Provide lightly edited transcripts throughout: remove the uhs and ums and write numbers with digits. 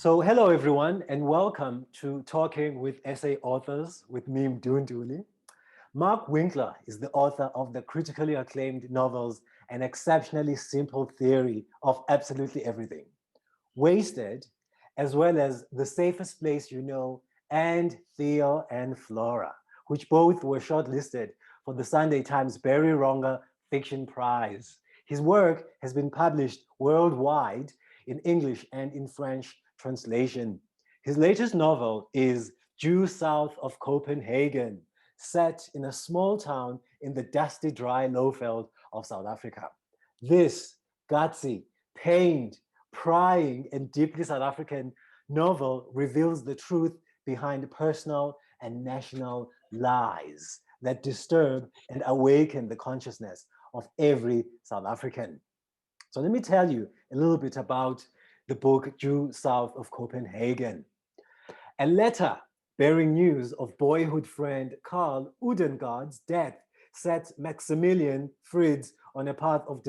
Hello everyone, and welcome to Talking with Essay Authors with me, Mdu Ntuli. Mark Winkler is the author of the critically acclaimed novels An Exceptionally Simple Theory of Absolutely Everything, Wasted, as well as The Safest Place You Know, and Theo and Flora, which both were shortlisted for the Sunday Times Barry Ronge Fiction Prize. His work has been published worldwide in English and in French translation. His latest novel is Due South of Copenhagen, set in a small town in the dusty, dry Lowveld of South Africa. This gutsy, pained, prying, and deeply South African novel reveals the truth behind personal and national lies that disturb and awaken the consciousness of every South African. So let me tell you a little bit about the book Due South of Copenhagen. A letter bearing news of boyhood friend Karl Udengard's death set Maximilian Fritz on a path of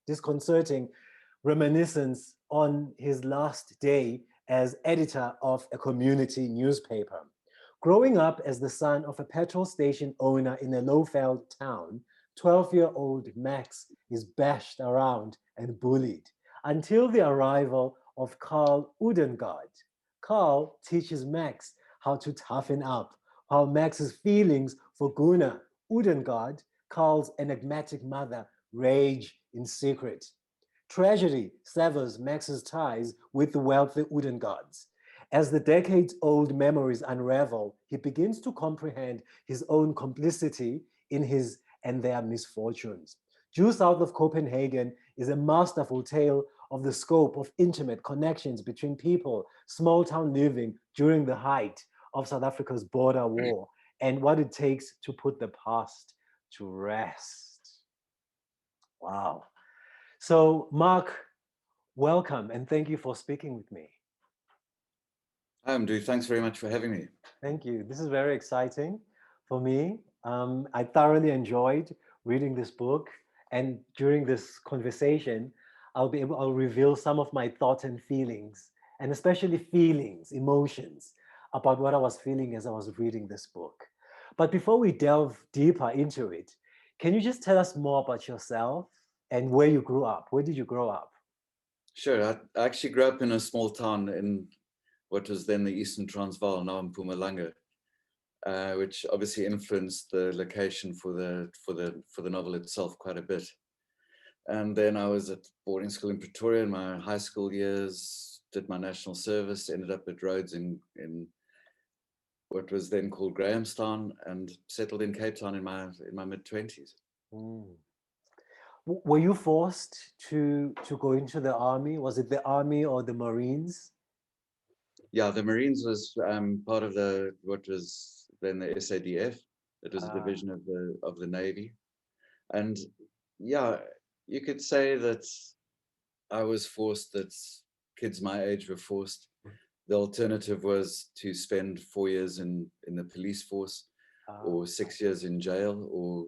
disconcerting reminiscence on his last day as editor of a community newspaper. Growing up as the son of a petrol station owner in a Lowveld town, 12-year-old Max is bashed around and bullied until the arrival of Karl Udengard. Karl teaches Max how to toughen up, while Max's feelings for Gunnar Udengard, Karl's enigmatic mother, rage in secret. Tragedy severs Max's ties with the wealthy Udengards. As the decades-old memories unravel, he begins to comprehend his own complicity in his and their misfortunes. Due South of Copenhagen is a masterful tale of the scope of intimate connections between people, small-town living during the height of South Africa's border war, and what it takes to put the past to rest. Wow. So, Mark, welcome, and thank you for speaking with me. Hi, Mdu. Thanks very much for having me. Thank you. This is very exciting for me. I thoroughly enjoyed reading this book, and during this conversation, I'll reveal some of my thoughts and feelings, and especially feelings, emotions about what I was feeling as I was reading this book. But before we delve deeper into it, can you just tell us more about yourself and where you grew up? Where did you grow up? Sure. I actually grew up in a small town in what was then the Eastern Transvaal, now in Mpumalanga, which obviously influenced the location for the novel itself quite a bit. And then I was at boarding school in Pretoria in my high school years, did my national service, ended up at Rhodes in what was then called Grahamstown, and settled in Cape Town in my mid-20s. Mm. Were you forced to go into the army? Was it the army or the Marines? Yeah, the Marines was part of what was then the SADF. It was a division of the Navy, and yeah, you could say that I was forced. That kids my age were forced. The alternative was to spend 4 years in the police force, or 6 years in jail, or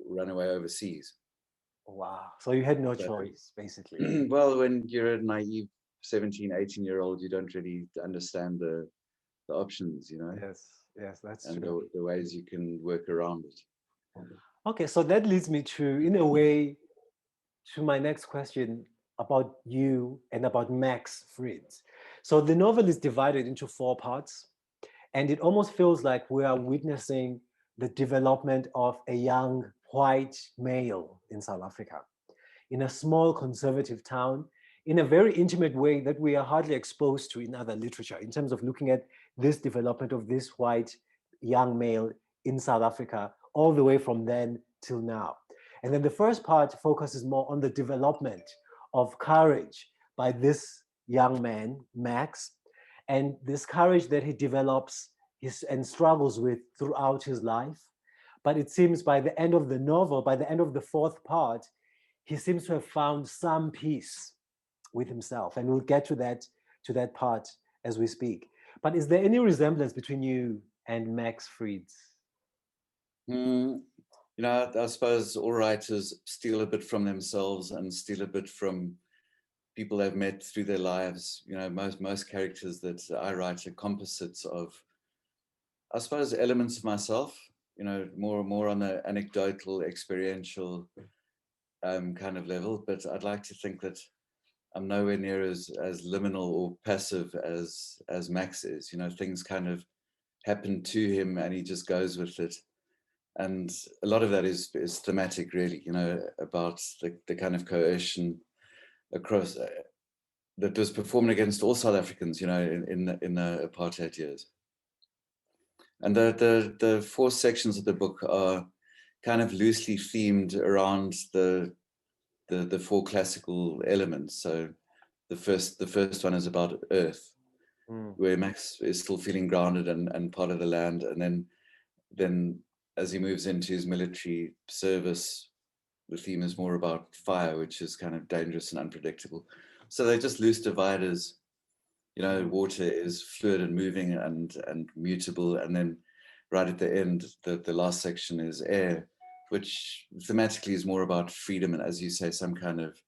run away overseas. Wow. So you had no choice, basically. Well, when you're a naive 17, 18-year-old, you don't really understand the options, Yes, that's and true. the ways you can work around it. Okay, so that leads me to, in a way, to my next question about you and about Max Fritz. So the novel is divided into 4 parts, and it almost feels like we are witnessing the development of a young white male in South Africa, in a small conservative town, in a very intimate way that we are hardly exposed to in other literature, in terms of looking at this development of this white young male in South Africa, all the way from then till now. And then the first part focuses more on the development of courage by this young man, Max, and this courage that he develops and struggles with throughout his life. But it seems by the end of the novel, by the end of the 4th part, he seems to have found some peace with himself. And we'll get to that part as we speak. But is there any resemblance between you and Max Fritz? I suppose all writers steal a bit from themselves and steal a bit from people they've met through their lives. You know, most characters that I write are composites of, I suppose, elements of myself. You know, more on the anecdotal, experiential kind of level. But I'd like to think that I'm nowhere near as liminal or passive as Max is. You know, things kind of happen to him and he just goes with it. And a lot of that is thematic, really, you know, about the kind of coercion across that was performed against all South Africans, you know, in the apartheid years. And the four sections of the book are kind of loosely themed around the four classical elements. So the first one is about Earth, where Max is still feeling grounded and part of the land, and then as he moves into his military service, the theme is more about fire, which is kind of dangerous and unpredictable. So they're just loose dividers. You know, water is fluid and moving and mutable, and then right at the end, the last section is air, which thematically is more about freedom and, as you say, some kind of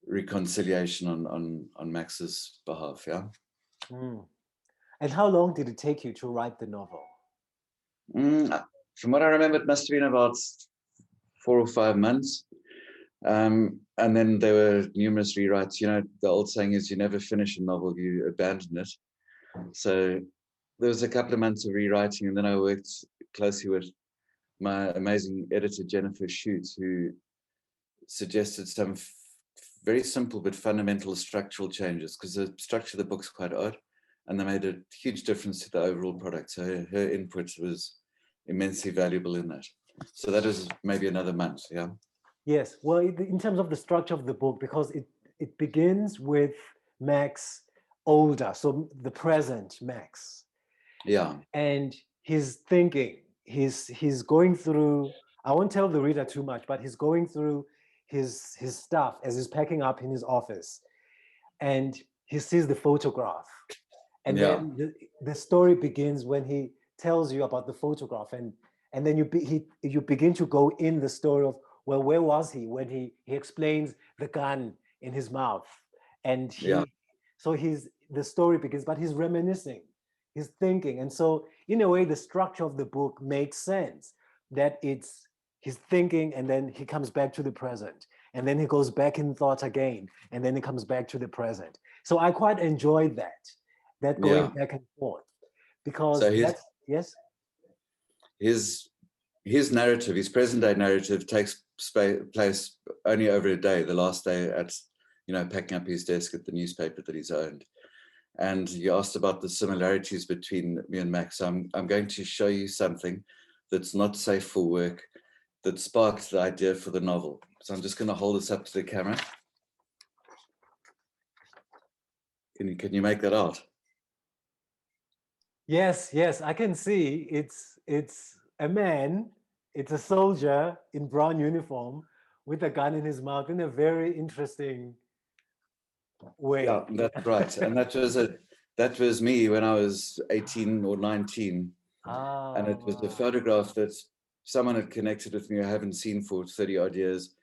reconciliation on Max's behalf. Yeah. And how long did it take you to write the novel? From what I remember, it must have been about 4 or 5 months. And then there were numerous rewrites. You know, the old saying is you never finish a novel, you abandon it. So there was a couple of months of rewriting, and then I worked closely with my amazing editor, Jennifer Shute, who suggested some very simple but fundamental structural changes, because the structure of the book's quite odd, and they made a huge difference to the overall product. So her input was immensely valuable in that. So that was maybe another month, yeah. Yes, well, in terms of the structure of the book, because it begins with Max older, so the present Max. Yeah. And he's thinking, he's going through, I won't tell the reader too much, but he's going through his stuff as he's packing up in his office. And he sees the photograph. And then the story begins when he tells you about the photograph. And then you begin to go in the story of, well, where was he when he explains the gun in his mouth? And so the story begins, but he's reminiscing, he's thinking. And so in a way, the structure of the book makes sense, that he's thinking and then he comes back to the present. And then he goes back in thought again, and then he comes back to the present. So I quite enjoyed that going back and forth, because so yes? His narrative, his present day narrative, takes place only over a day, the last day at, you know, packing up his desk at the newspaper that he's owned. And you asked about the similarities between me and Max. I'm going to show you something that's not safe for work, that sparked the idea for the novel. So I'm just going to hold this up to the camera. Can you make that out? Yes, I can see. It's a man, it's a soldier in brown uniform with a gun in his mouth in a very interesting way. Yeah, that's right. And that was me when I was 18 or 19. And it was a photograph that someone had connected with me I haven't seen for 30 odd years.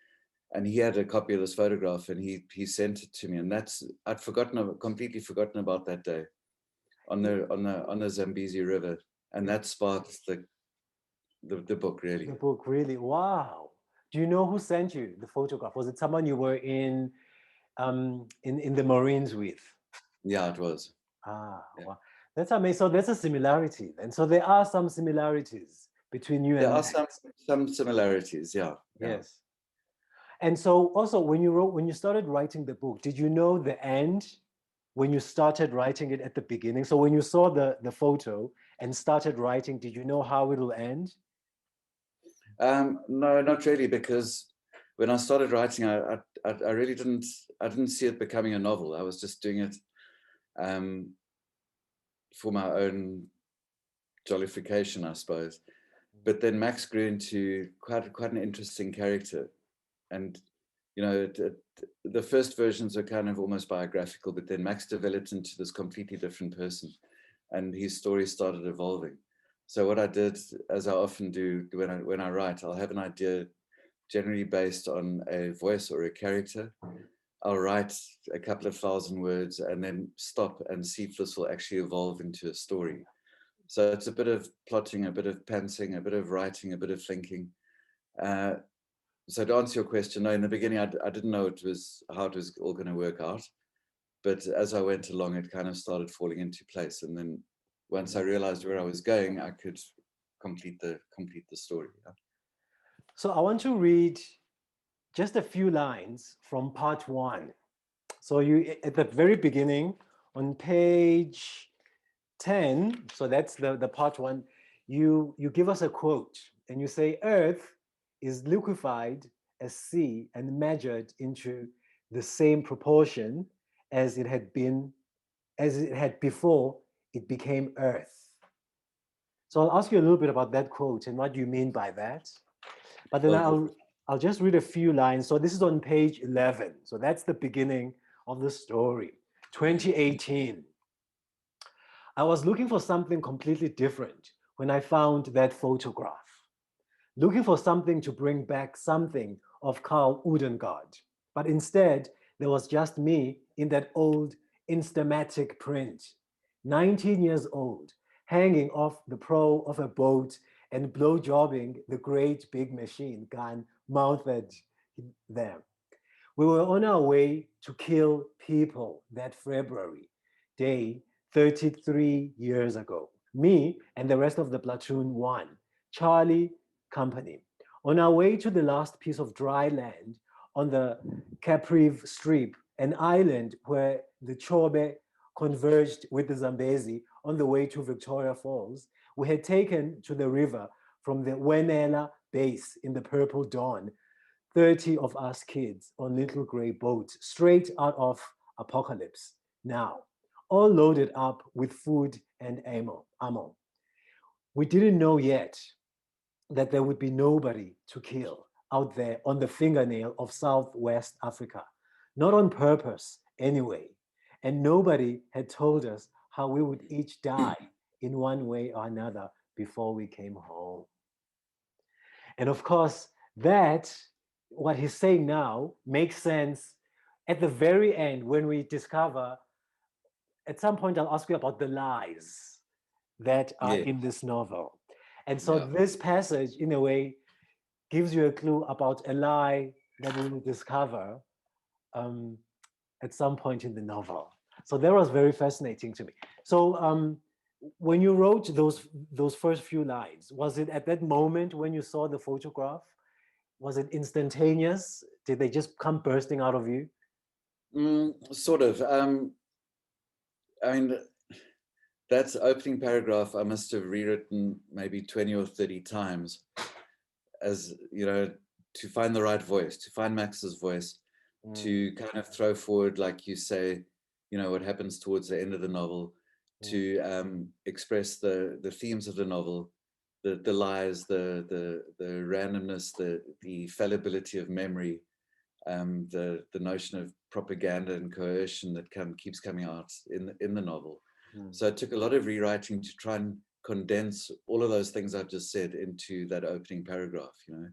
And he had a copy of this photograph and he sent it to me. And I'd completely forgotten about that day on the Zambezi River. And that sparked the book, really. The book, really. Wow. Do you know who sent you the photograph? Was it someone you were in the Marines with? Yeah, it was. Wow. That's amazing. So there's a similarity. And so there are some similarities between you and there are Max. some similarities, yeah. Yes. And so also when you started writing the book, did you know the end when you started writing it at the beginning? So when you saw the photo and started writing, did you know how it will end? No, not really, because when I started writing, I really didn't see it becoming a novel. I was just doing it for my own jollification, I suppose. But then Max grew into quite an interesting character, and you know, the first versions are kind of almost biographical, but then Max developed into this completely different person, and his story started evolving. So what I did, as I often do when I write, I'll have an idea generally based on a voice or a character. I'll write a couple of thousand words and then stop and see if this will actually evolve into a story. So it's a bit of plotting, a bit of pantsing, a bit of writing, a bit of thinking. So to answer your question, no, in the beginning, I didn't know how it was all going to work out. But as I went along, it kind of started falling into place. And then once I realized where I was going, I could complete the story. Yeah. So I want to read just a few lines from part 1. So you, at the very beginning, on page 10, so that's the part 1, you give us a quote and you say, Earth is liquefied as sea and measured into the same proportion as it had before it became Earth. So I'll ask you a little bit about that quote and what you mean by that. But then I'll just read a few lines. So this is on page 11. So that's the beginning of the story. 2018. I was looking for something completely different when I found that photograph. Looking for something to bring back something of Carl Udengard. But instead, there was just me in that old Instamatic print, 19 years old, hanging off the prow of a boat and blow-jobbing the great big machine gun mounted there. We were on our way to kill people that February day 33 years ago. Me and the rest of the platoon 1, Charlie Company, on our way to the last piece of dry land on the Caprive Strip, an island where the Chobe converged with the Zambezi on the way to Victoria Falls. We had taken to the river from the Wenela base in the Purple Dawn, 30 of us kids on little gray boats straight out of Apocalypse Now, all loaded up with food and ammo. We didn't know yet that there would be nobody to kill out there on the fingernail of Southwest Africa, not on purpose anyway. And nobody had told us how we would each die in one way or another before we came home. And of course, what he's saying now makes sense at the very end when we discover, at some point I'll ask you about the lies that are in this novel. And so this passage, in a way, gives you a clue about a lie that we will discover at some point in the novel. So that was very fascinating to me. So when you wrote those first few lines, was it at that moment when you saw the photograph? Was it instantaneous? Did they just come bursting out of you? Sort of. I mean, that opening paragraph I must have rewritten maybe 20 or 30 times, as you know, to find the right voice, to find Max's voice, to kind of throw forward, like you say, you know, what happens towards the end of the novel, to express the themes of the novel, the lies, the randomness, the fallibility of memory, the notion of propaganda and coercion that keeps coming out in the novel. So it took a lot of rewriting to try and condense all of those things I've just said into that opening paragraph, you know,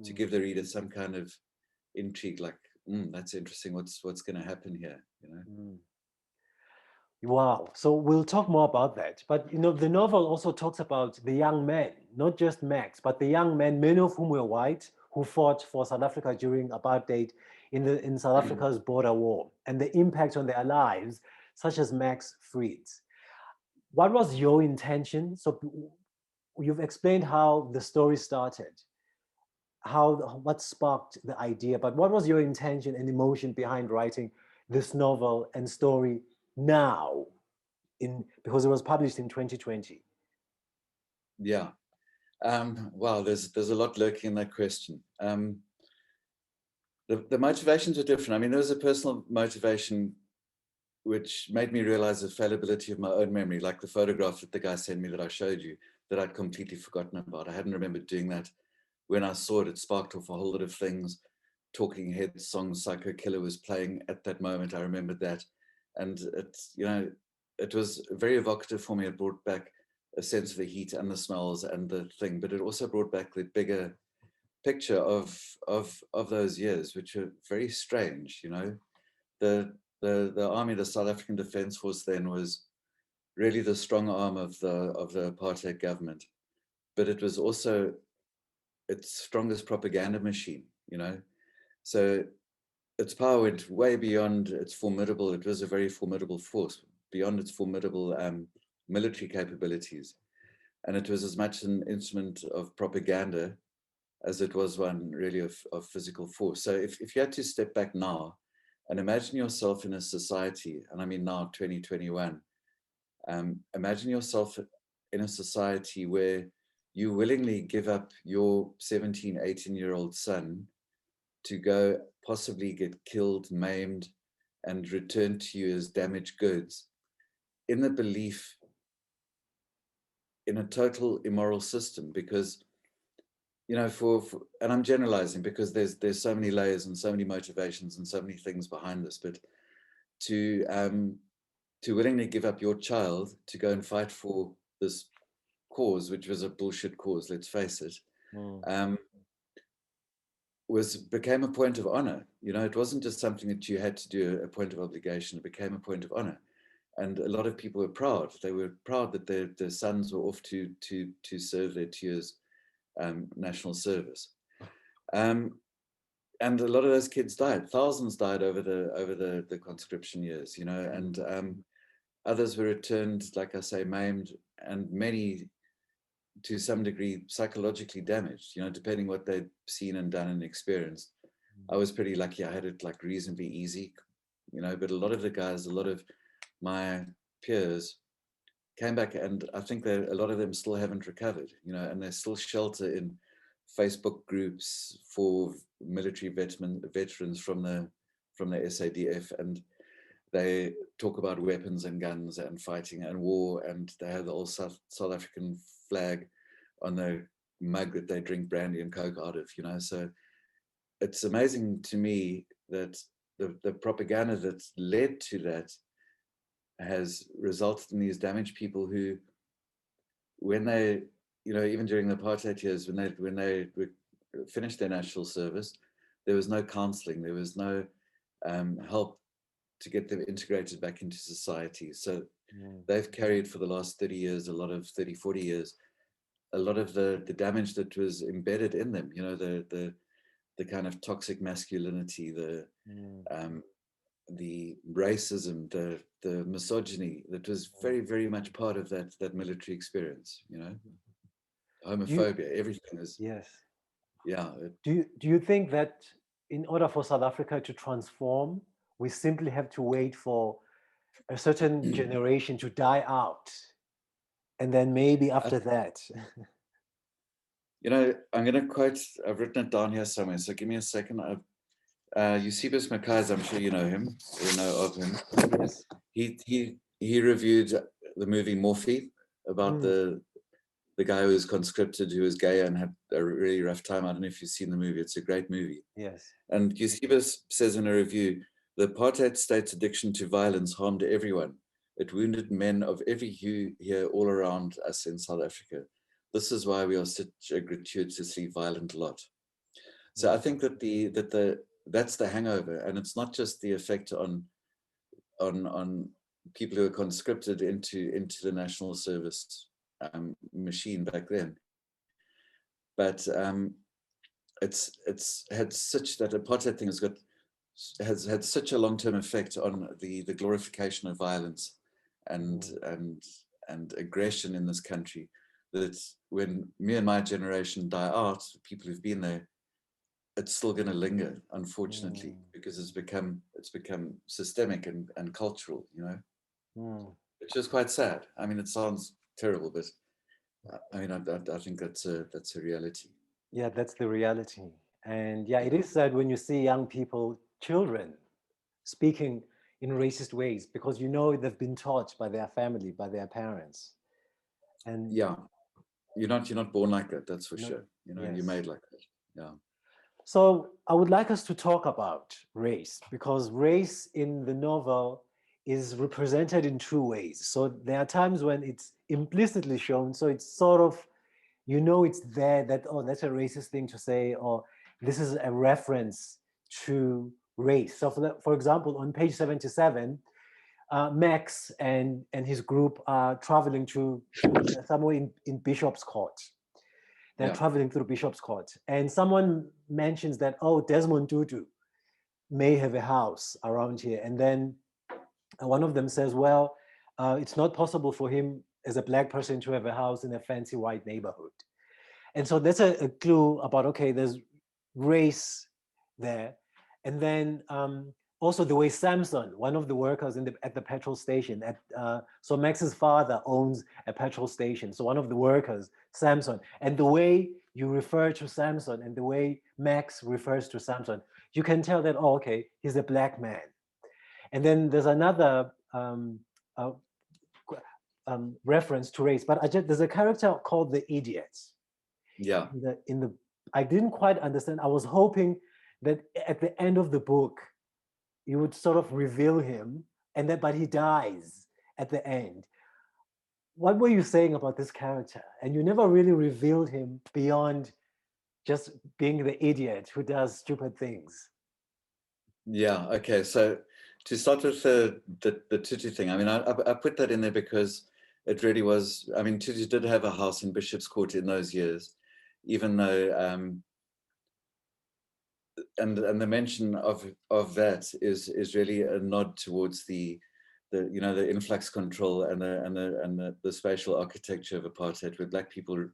to give the reader some kind of intrigue, like, that's interesting, what's going to happen here, you know. Wow. So we'll talk more about that. But you know, the novel also talks about the young men, not just Max, but the young men, many of whom were white, who fought for South Africa during apartheid in South Africa's border war, and the impact on their lives, such as Max Fried's. What was your intention? So you've explained how the story started, what sparked the idea, but what was your intention and emotion behind writing this novel and story now, because it was published in 2020? Yeah. Wow, there's a lot lurking in that question. The motivations were different. I mean, there was a personal motivation which made me realize the fallibility of my own memory, like the photograph that the guy sent me that I showed you, that I'd completely forgotten about. I hadn't remembered doing that. When I saw it, it sparked off a whole lot of things. Talking Heads song Psycho Killer was playing at that moment. I remembered that. And it's, you know, it was very evocative for me. It brought back a sense of the heat and the smells and the thing, but it also brought back the bigger picture of those years, which are very strange, you know. the army, the South African Defence Force, then was really the strong arm of the apartheid government, but it was also its strongest propaganda machine, you know. So its power went way beyond its formidable. It was a very formidable force, beyond its formidable military capabilities, and it was as much an instrument of propaganda as it was one really of physical force. So if you had to step back now and imagine yourself in a society, and I mean now 2021, imagine yourself in a society where you willingly give up your 17, 18-year-old son to go possibly get killed, maimed, and returned to you as damaged goods in the belief in a total immoral system. Because, you know, and I'm generalizing because there's so many layers and so many motivations and so many things behind this, but to willingly give up your child to go and fight for this cause, which was a bullshit cause, let's face it, became a point of honor. You know, it wasn't just something that you had to do, a point of obligation. It became a point of honor, and a lot of people were proud. They were proud that their sons were off to serve their 2 years national service. And a lot of those kids died. Thousands died over the conscription years, you know, and others were returned, like I say, maimed, and many to some degree psychologically damaged, you know, depending what they'd seen and done and experienced. I was pretty lucky. I had it like reasonably easy, you know, but a lot of the guys, a lot of my peers came back, and I think that a lot of them still haven't recovered, you know, and they still shelter in Facebook groups for military veterans from the SADF, and they talk about weapons and guns and fighting and war, and they have the old South African flag on the mug that they drink brandy and coke out of, you know. So it's amazing to me that the propaganda that's led to that has resulted in these damaged people who, when they, you know, even during the apartheid years, when they finished their national service, there was no counseling, there was no help to get them integrated back into society. So they've carried for the last 30 years, 40 years, a lot of the damage that was embedded in them, you know, the kind of toxic masculinity, the racism, the misogyny that was very, very much part of that military experience, you know, homophobia, everything is, yes. Yeah. Do you think that in order for South Africa to transform, we simply have to wait for a certain generation to die out, and then maybe after that? You know, I'm going to quote, I've written it down here somewhere, so give me a second. Eusebius Mackay's, I'm sure you know him, or know of him. Yes. He reviewed the movie Morphe about the guy who was conscripted, who was gay and had a really rough time. I don't know if you've seen the movie. It's a great movie. Yes. And Eusebius says in a review, the apartheid state's addiction to violence harmed everyone. It wounded men of every hue here all around us in South Africa. This is why we are such a gratuitously violent lot. So I think that that's the hangover, and it's not just the effect on people who are conscripted into the national service machine back then, but it's had such, that apartheid thing has had such a long-term effect on the glorification of violence and aggression in this country, that when me and my generation die out, people who've been there, it's still going to linger, unfortunately, because it's become systemic and cultural, you know, which is quite sad. I mean, it sounds terrible, but I mean, I think that's a reality. Yeah, that's the reality. And yeah, it is sad when you see young people, children, speaking in racist ways, because you know they've been taught by their family, by their parents. And yeah, you're not born like that, that's for sure. You know, yes. you're made like that. Yeah. So I would like us to talk about race, because race in the novel is represented in two ways. So there are times when it's implicitly shown, so it's sort of, you know, it's there, that, oh, that's a racist thing to say, or this is a reference to race. So for example, on page 77, Max and his group are traveling to somewhere in Bishop's Court. They're traveling through Bishop's Court. And someone mentions that, oh, Desmond Tutu may have a house around here. And then one of them says, well, it's not possible for him as a black person to have a house in a fancy white neighborhood. And so that's a clue about, okay, there's race there. And then also the way Samson, one of the workers at the petrol station, so Max's father owns a petrol station. So one of the workers, Samson, and the way you refer to Samson and the way Max refers to Samson, you can tell that, oh, okay, he's a black man. And then there's another reference to race, but there's a character called the Idiot. Yeah. I didn't quite understand. I was hoping that at the end of the book, you would sort of reveal him, but he dies at the end. What were you saying about this character? And you never really revealed him beyond just being the idiot who does stupid things. Yeah. Okay. So to start with the Tutu thing, I mean, I put that in there because it really was. I mean, Tutu did have a house in Bishop's Court in those years, even though. And the mention of that is really a nod towards the influx control and the spatial architecture of apartheid, where black people,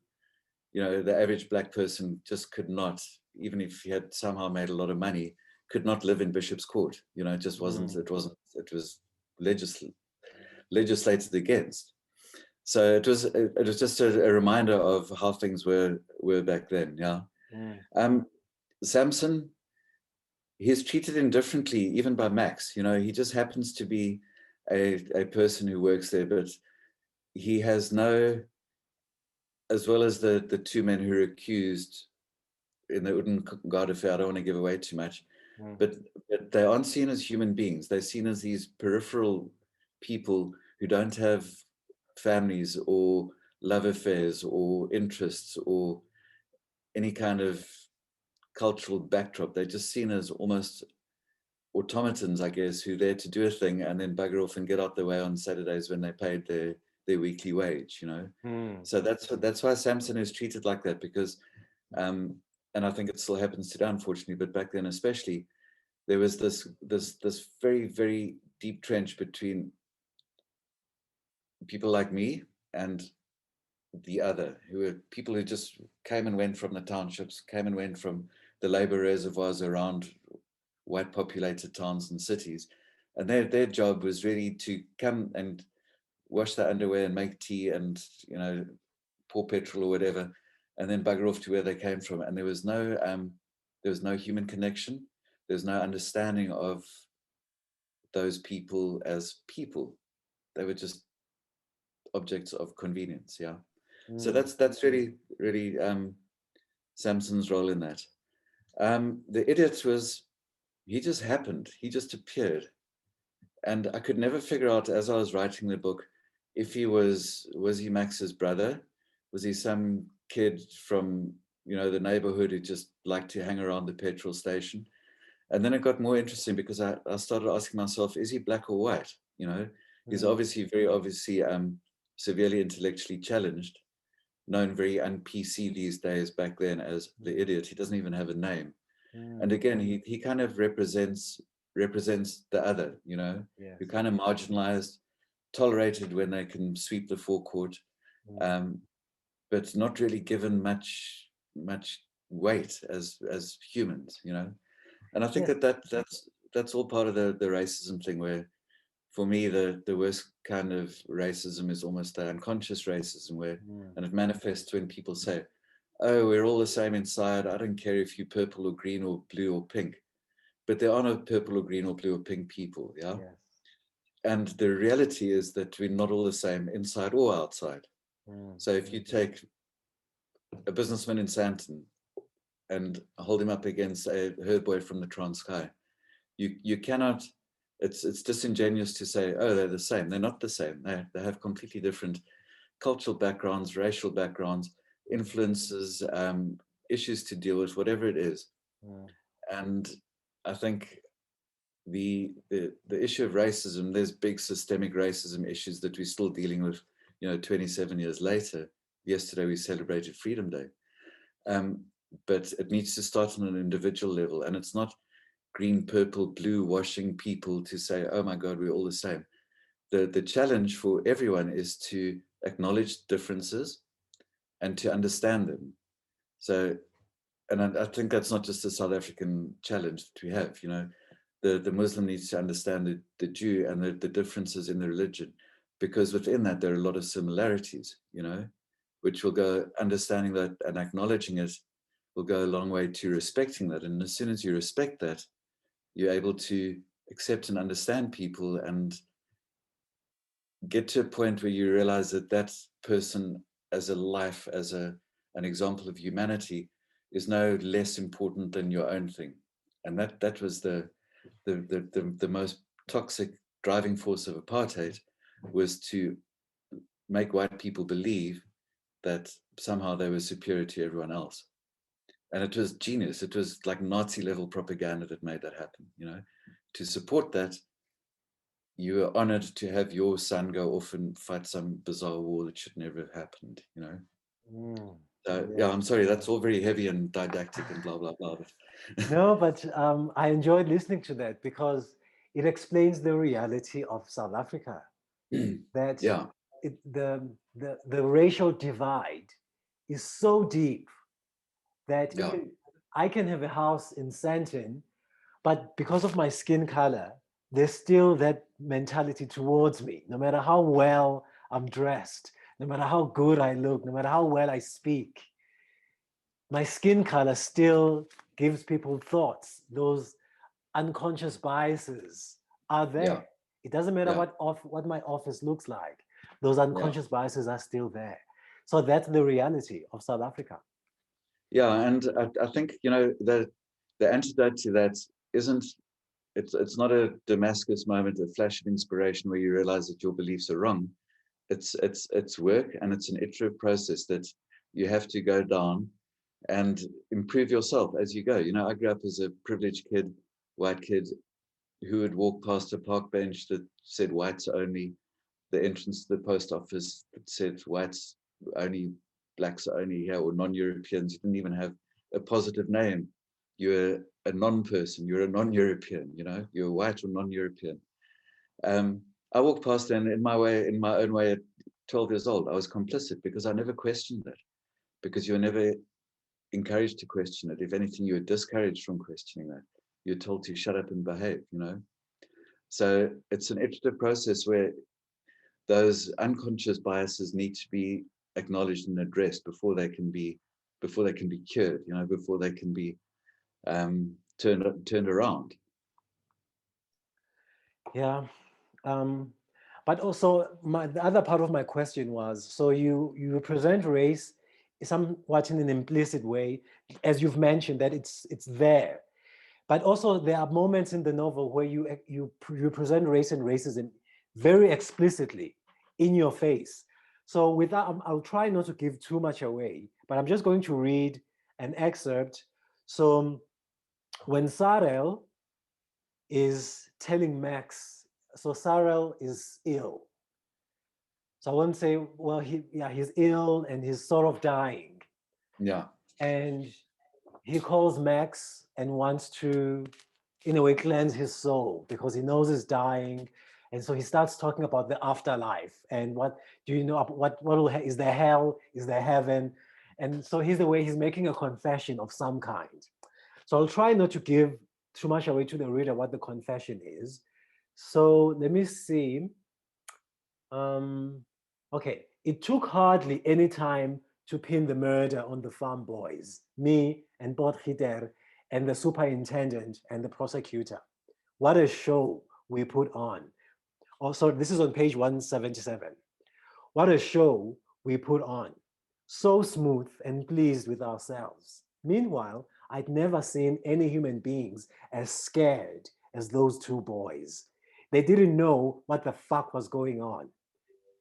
the average black person just could not, even if he had somehow made a lot of money, could not live in Bishop's Court. It just wasn't. It was legislated against. So it was just a reminder of how things were back then. Yeah. Samson, he's treated indifferently even by Max. He just happens to be a person who works there, but he has no, as well as the two men who are accused in the Udengard affair. I don't want to give away too much, but they aren't seen as human beings. They're seen as these peripheral people who don't have families or love affairs or interests or any kind of cultural backdrop. They're just seen as almost automatons, I guess, who are there to do a thing and then bugger off and get out the way on Saturdays when they paid their weekly wage, So that's why Samson is treated like that, because and I think it still happens today, unfortunately, but back then especially, there was this very, very deep trench between people like me and the other, who were people who just came and went from the townships, came and went from the labor reservoirs around white populated towns and cities. And their job was really to come and wash their underwear and make tea and, pour petrol or whatever, and then bugger off to where they came from. And there was no human connection. There's no understanding of those people as people. They were just objects of convenience. Yeah. So that's really, really Samson's role in that. The Idiot was, he just happened. He just appeared. And I could never figure out, as I was writing the book, if he was he Max's brother? Was he some kid from, the neighborhood who just liked to hang around the petrol station? And then it got more interesting because I started asking myself, is he black or white? He's very obviously severely intellectually challenged, known very un-PC these days, back then as the Idiot. He doesn't even have a name. And again, he kind of represents the other, who kind of marginalized, tolerated when they can sweep the forecourt, but not really given much weight as humans, And I think that's all part of the racism thing, where for me the worst kind of racism is almost the unconscious racism, where and it manifests when people say, oh, we're all the same inside. I don't care if you're purple or green or blue or pink. But there are no purple or green or blue or pink people, yeah? Yes. And the reality is that we're not all the same inside or outside. So if you take a businessman in Sandton and hold him up against a herd boy from the Transkei, you cannot, it's disingenuous to say, oh, they're the same. They're not the same. They have completely different cultural backgrounds, racial backgrounds, influences, issues to deal with, whatever it is. And I think the issue of racism, there's big systemic racism issues that we're still dealing with, 27 years later. Yesterday we celebrated Freedom Day. But it needs to start on an individual level, and it's not green, purple, blue washing people to say, oh my God, we're all the same. The challenge for everyone is to acknowledge differences and to understand them. So, and I think that's not just a South African challenge that we have, the Muslim needs to understand the Jew and the differences in the religion, because within that, there are a lot of similarities, which will go, understanding that and acknowledging it will go a long way to respecting that. And as soon as you respect that, you're able to accept and understand people and get to a point where you realize that that person as a life, as an example of humanity, is no less important than your own thing. And that was the most toxic driving force of apartheid, was to make white people believe that somehow they were superior to everyone else. And it was genius. It was like Nazi level propaganda that made that happen. To support that, you were honored to have your son go off and fight some bizarre war that should never have happened. So yeah, I'm sorry, that's all very heavy and didactic and blah blah blah. No, but I enjoyed listening to that because it explains the reality of South Africa. That Yeah, the racial divide is so deep that yeah, even I can have a house in Sandton, but because of my skin color, there's still that mentality towards me. No matter how well I'm dressed, no matter how good I look, no matter how well I speak, my skin color still gives people thoughts. Those unconscious biases are yeah, there. It doesn't matter yeah, what my office looks like. Those yeah. unconscious biases are still there. So that's the reality of South Africa. Yeah, and I think the antidote to that isn't, it's not a Damascus moment, a flash of inspiration where you realize that your beliefs are wrong. It's work, and it's an iterative process that you have to go down and improve yourself as you go. I grew up as a privileged kid, white kid, who would walk past a park bench that said whites only, the entrance to the post office that said whites only, blacks only here, or non-Europeans. You didn't even have a positive name. You're a non-person, you're a non-European, you're white or non-European. I walked past and in my own way at 12 years old, I was complicit because I never questioned that, because you were never encouraged to question it. If anything, you were discouraged from questioning that. You're told to shut up and behave, So it's an iterative process where those unconscious biases need to be acknowledged and addressed before they can be cured, before they can be turned around. Yeah. But also the other part of my question was, so you represent race somewhat in an implicit way, as you've mentioned, that it's there. But also there are moments in the novel where you present race and racism very explicitly in your face. So with that, I'll try not to give too much away, but I'm just going to read an excerpt. So when Sarel is telling Max, so Sarel is ill. So I won't say, well, he's ill and he's sort of dying. Yeah. And he calls Max and wants to, in a way, cleanse his soul because he knows he's dying. And so he starts talking about the afterlife and what do you know, is there hell, is there heaven? And so he's making a confession of some kind. So I'll try not to give too much away to the reader what the confession is. So let me see. Okay, it took hardly any time to pin the murder on the farm boys, me and Potgieter and the superintendent and the prosecutor. What a show we put on. Also, this is on page 177. What a show we put on. So smooth and pleased with ourselves. Meanwhile, I'd never seen any human beings as scared as those two boys. They didn't know what the fuck was going on.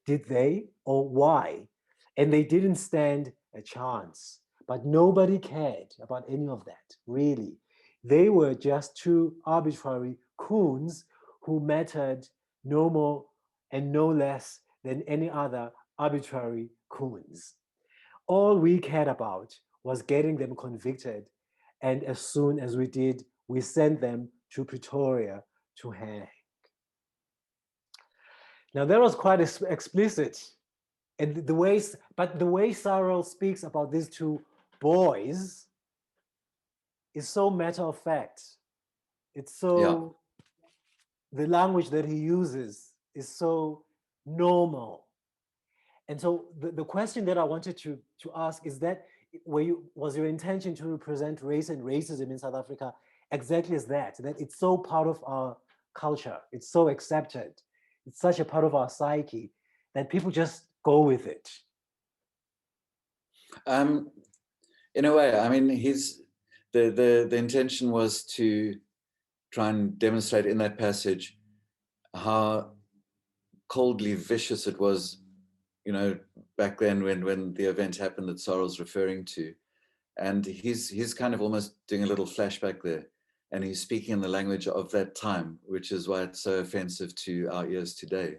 Did they or why? And they didn't stand a chance. But nobody cared about any of that, really. They were just two arbitrary coons who mattered no more and no less than any other arbitrary coons. All we cared about was getting them convicted, and as soon as we did, we sent them to Pretoria to hang. Now that was quite explicit, and but the way Cyril speaks about these two boys is so matter of fact. It's so, the language that he uses is so normal. And so the question that I wanted to ask is that, was your intention to represent race and racism in South Africa exactly as that it's so part of our culture, it's so accepted, it's such a part of our psyche that people just go with it? In a way, I mean, the intention was to try and demonstrate in that passage how coldly vicious it was, you know, back then when the event happened that Cyril's referring to. And he's kind of almost doing a little flashback there. And he's speaking in the language of that time, which is why it's so offensive to our ears today.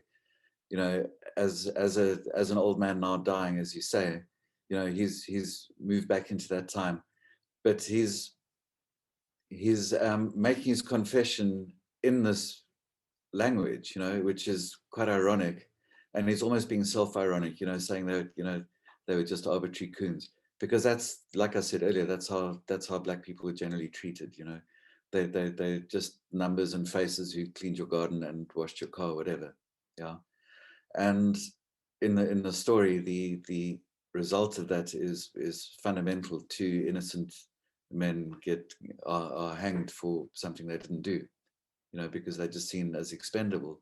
You know, as an old man now dying, as you say, you know, he's moved back into that time. But he's making his confession in this language, you know, which is quite ironic. And he's almost being self-ironic, you know, saying that, you know, they were just arbitrary coons. Because that's, like I said earlier, that's how Black people were generally treated, you know. They're just numbers and faces who cleaned your garden and washed your car, whatever. Yeah. And in the story, the result of that is fundamental. Two innocent men are hanged for something they didn't do, you know, because they're just seen as expendable,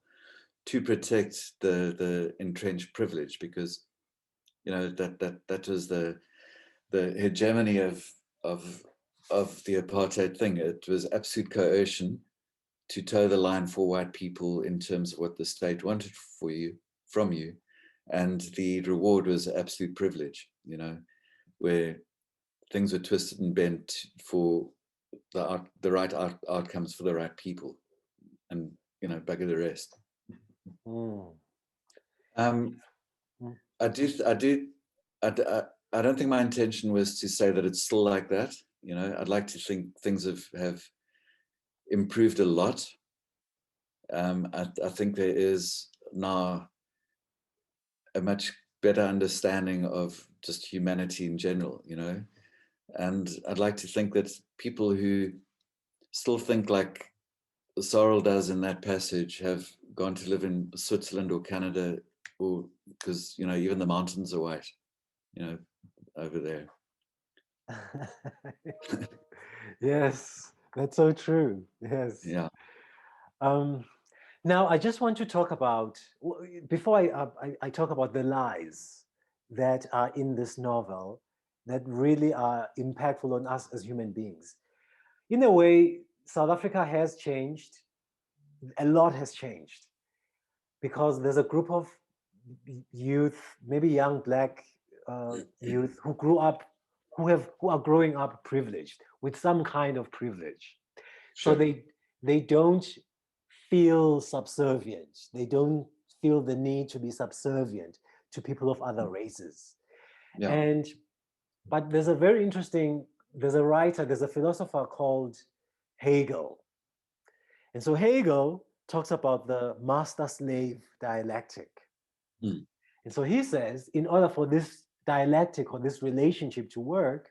to protect the entrenched privilege, because, you know, that was the hegemony of the apartheid thing. It was absolute coercion to toe the line for white people in terms of what the state wanted from you, and the reward was absolute privilege, you know, where things were twisted and bent for the right outcomes for the right people, and, you know, bugger the rest. Mm. I don't think my intention was to say that it's still like that. You know, I'd like to think things have improved a lot. I think there is now a much better understanding of just humanity in general, you know, and I'd like to think that people who still think like Sorrel does in that passage have gone to live in Switzerland or Canada, or because, you know, even the mountains are white, you know, over there. Yes, that's so true. Yes. Yeah. Now, I just want to talk about, before I talk about the lies that are in this novel that really are impactful on us as human beings. In a way, South Africa has changed. A lot has changed because there's a group of youth, maybe young Black youth, who grew up, who are growing up privileged with some kind of privilege. Sure. So they don't feel subservient. They don't feel the need to be subservient to people of other races. Yeah. But there's a very interesting, there's a philosopher called Hegel. And so Hegel talks about the master-slave dialectic. Mm. And so he says, in order for this dialectic or this relationship to work,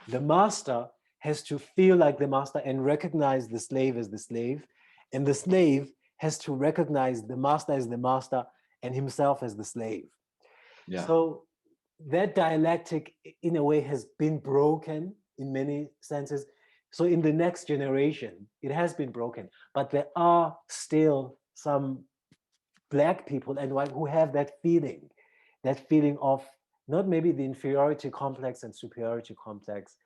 the master has to feel like the master and recognize the slave as the slave, and the slave has to recognize the master as the master and himself as the slave. Yeah. So that dialectic, in a way, has been broken in many senses. So in the next generation, it has been broken, but there are still some Black people and white who have that feeling of not maybe the inferiority complex and superiority complex,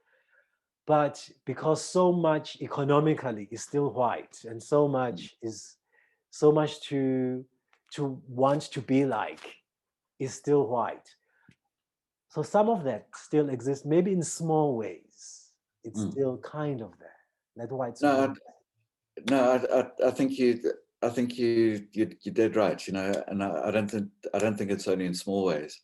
but because so much economically is still white, and so much to want to be like is still white. So some of that still exists, maybe in small ways. It's still kind of there. that white No, supremacy? I think you're dead right. You know, and I don't think it's only in small ways.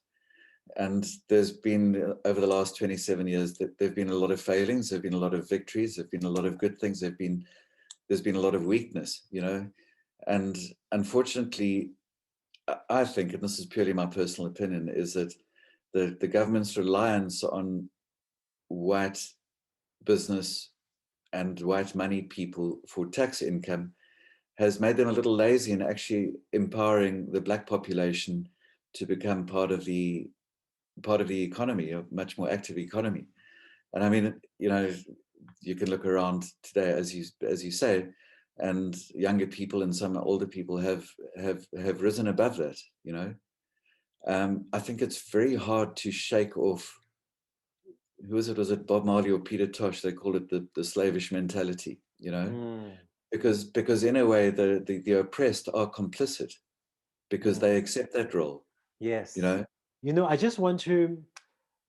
And there's been, over the last 27 years, that there've been a lot of failings, there've been a lot of victories, there've been a lot of good things, there's been a lot of weakness, you know. And unfortunately, I think, and this is purely my personal opinion, is that the government's reliance on white business and white money people for tax income has made them a little lazy in actually empowering the black population to become part of the economy, a much more active economy. And I mean, you know, you can look around today, as you say, and younger people and some older people have risen above that. You know, I think it's very hard to shake off. Who was it? Was it Bob Marley or Peter Tosh? They called it the slavish mentality. You know, Mm, because in a way the oppressed are complicit because mm, they accept that role. You yes. know. You know, I just want to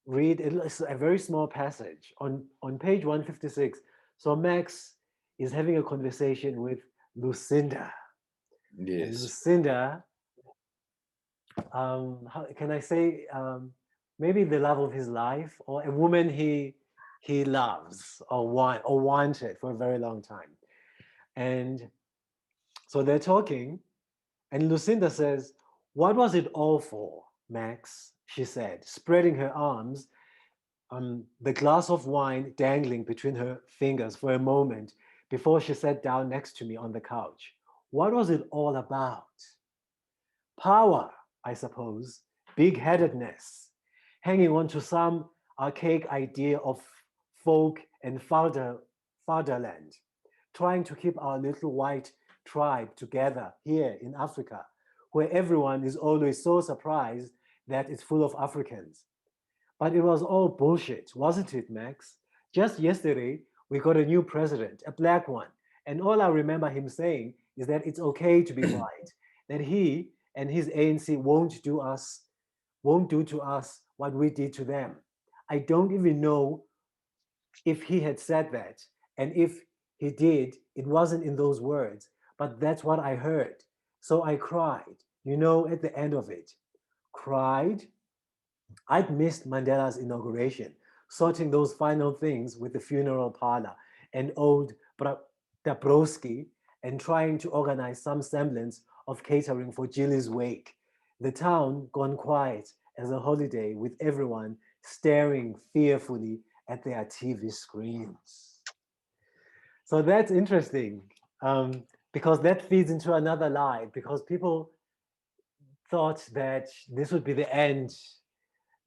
read a very small passage on page 156. So Max is having a conversation with Lucinda, and Yes. Lucinda, how can I say, maybe the love of his life, or a woman he loves or wanted for a very long time. And so they're talking, and Lucinda says, "What was it all for, Max?" she said, spreading her arms, the glass of wine dangling between her fingers for a moment before she sat down next to me on the couch. What was it all about? Power, I suppose, big headedness, hanging on to some archaic idea of folk and fatherland, trying to keep our little white tribe together here in Africa, where everyone is always so surprised that it's full of Africans. But it was all bullshit, wasn't it, Max? Just yesterday, we got a new president, a black one, and all I remember him saying is that it's okay to be white, that he and his ANC won't do to us what we did to them. I don't even know if he had said that, and if he did, it wasn't in those words, but that's what I heard. So I cried, at the end of it. Cried? I'd missed Mandela's inauguration, sorting those final things with the funeral parlor and old Dabrowski, and trying to organize some semblance of catering for Jilly's wake. The town gone quiet as a holiday, with everyone staring fearfully at their TV screens. So that's interesting, because that feeds into another lie, because people thought that this would be the end,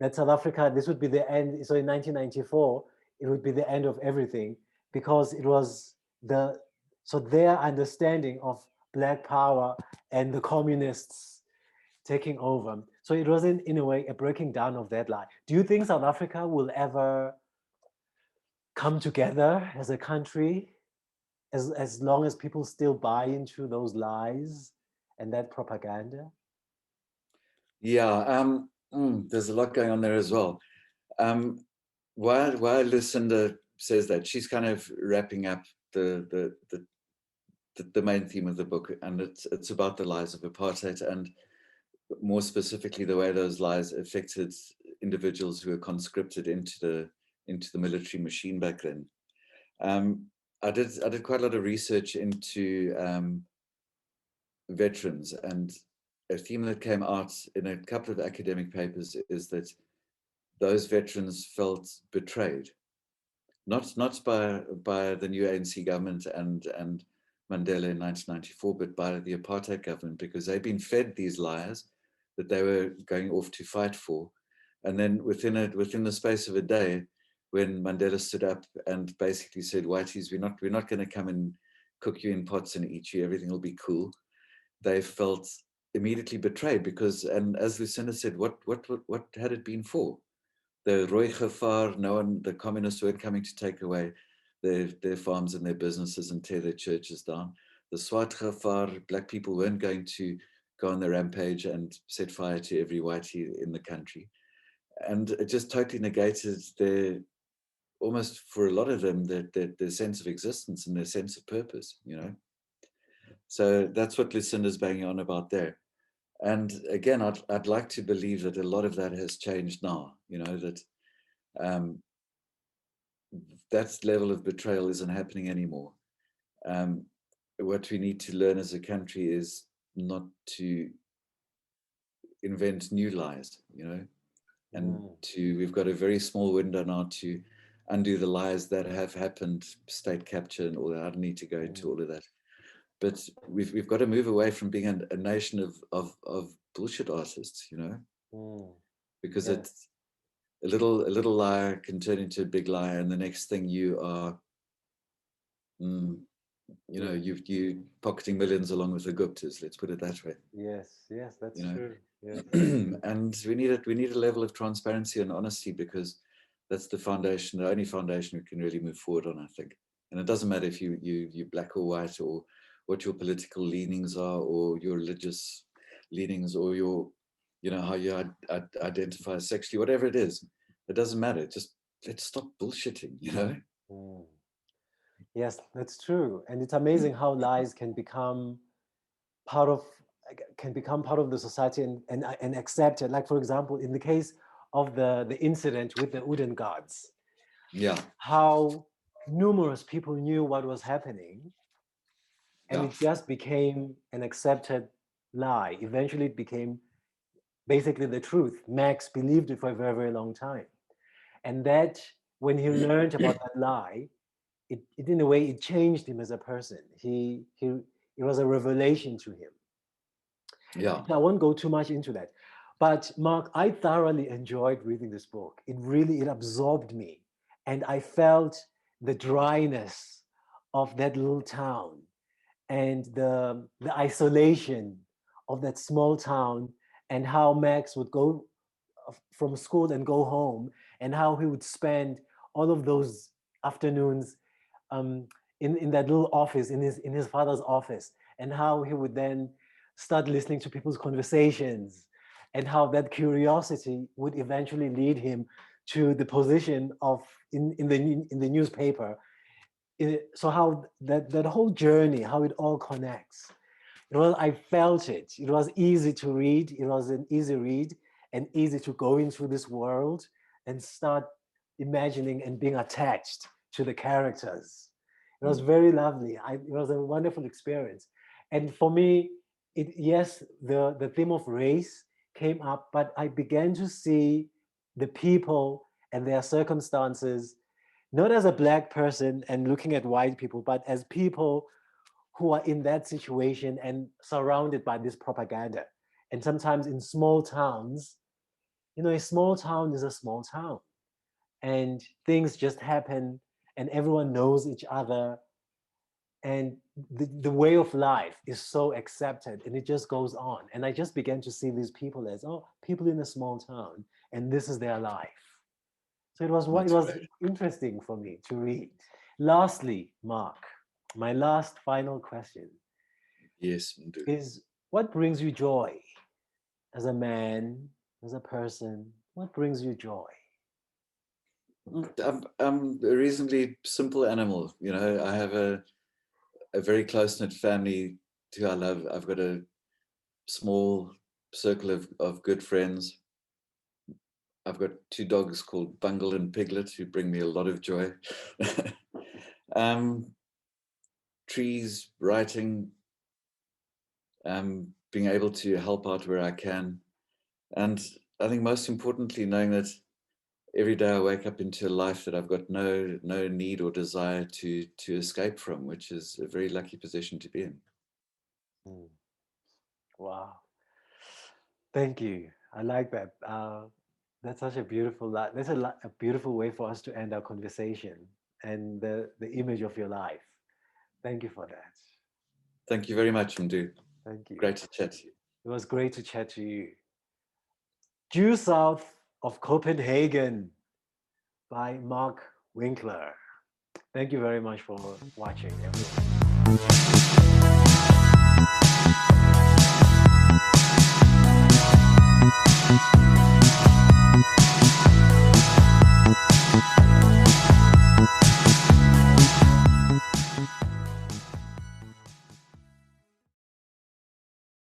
that South Africa, this would be the end. So in 1994, it would be the end of everything, because it was so their understanding of Black power and the communists taking over. So it was in a way a breaking down of that lie. Do you think South Africa will ever come together as a country, as long as people still buy into those lies and that propaganda? Yeah. There's a lot going on there as well. While Lucinda says that, she's kind of wrapping up the main theme of the book, and it's about the lies of apartheid, and more specifically the way those lies affected individuals who were conscripted into the military machine back then. I did quite a lot of research into veterans, and a theme that came out in a couple of academic papers is that those veterans felt betrayed, not by the new ANC government and Mandela in 1994, but by the apartheid government, because they've been fed these lies that they were going off to fight for, and then within the space of a day, when Mandela stood up and basically said, "Whiteys, we're not going to come and cook you in pots and eat you. Everything will be cool," they felt immediately betrayed, because, and as Lucinda said, what had it been for? The Rooi gevaar, the communists weren't coming to take away their farms and their businesses and tear their churches down. The Swart gevaar, black people weren't going to go on the rampage and set fire to every whitey in the country. And it just totally negated almost for a lot of them, their sense of existence and their sense of purpose, you know. So that's what Lucinda's banging on about there. And again, I'd like to believe that a lot of that has changed now, you know, that that level of betrayal isn't happening anymore. What we need to learn as a country is not to invent new lies, you know, and we've got a very small window now to undo the lies that have happened, state capture and all that. I don't need to go into all of that. But we've got to move away from being a nation of bullshit artists, you know, because it's a little lie can turn into a big lie, and the next thing you are, you know, you pocketing millions along with the Guptas. Let's put it that way. Yes, that's true. Yes. And we need a level of transparency and honesty, because that's the foundation, the only foundation we can really move forward on, I think. And it doesn't matter if you black or white, or what your political leanings are, or your religious leanings, or your, you know, how you identify sexually, whatever it is. It doesn't matter. Just let's stop bullshitting, you know? Yes, that's true. And it's amazing how lies can become part of the society and accepted. Like, for example, in the case of the incident with the Uden guards, how numerous people knew what was happening, and it just became an accepted lie. Eventually it became basically the truth. Max believed it for a very, very long time. And that when he learned about that lie, it in a way, it changed him as a person. It was a revelation to him. Yeah. I won't go too much into that. But Mark, I thoroughly enjoyed reading this book. It absorbed me. And I felt the dryness of that little town and the isolation of that small town, and how Max would go from school and go home, and how he would spend all of those afternoons in that little office, in his father's office, and how he would then start listening to people's conversations, and how that curiosity would eventually lead him to the position of in the newspaper. So how that whole journey, how it all connects. Well, I felt it. It was easy to read. It was an easy read and easy to go into this world and start imagining and being attached to the characters. It was very lovely. It was a wonderful experience. And for me, yes, the theme of race came up, but I began to see the people and their circumstances, not as a Black person and looking at white people, but as people who are in that situation and surrounded by this propaganda. And sometimes in small towns, you know, a small town is a small town, and things just happen and everyone knows each other. And the way of life is so accepted, and it just goes on. And I just began to see these people as, oh, people in a small town, and this is their life. So it was interesting for me to read. Lastly, Mark, my last final question is, what brings you joy as a man, as a person? What brings you joy? I'm a reasonably simple animal. You know, I have a very close-knit family who I love. I've got a small circle of good friends. I've got 2 dogs called Bungle and Piglet who bring me a lot of joy. Trees, writing, being able to help out where I can. And I think most importantly, knowing that every day I wake up into a life that I've got no need or desire to escape from, which is a very lucky position to be in. Wow. Thank you. I like that. That's such a beautiful, that's a beautiful way for us to end our conversation, and the image of your life. Thank you for that. Thank you very much, Mdu. Thank you. Great to chat to you. It was great to chat to you. Due South of Copenhagen by Mark Winkler. Thank you very much for watching, everyone.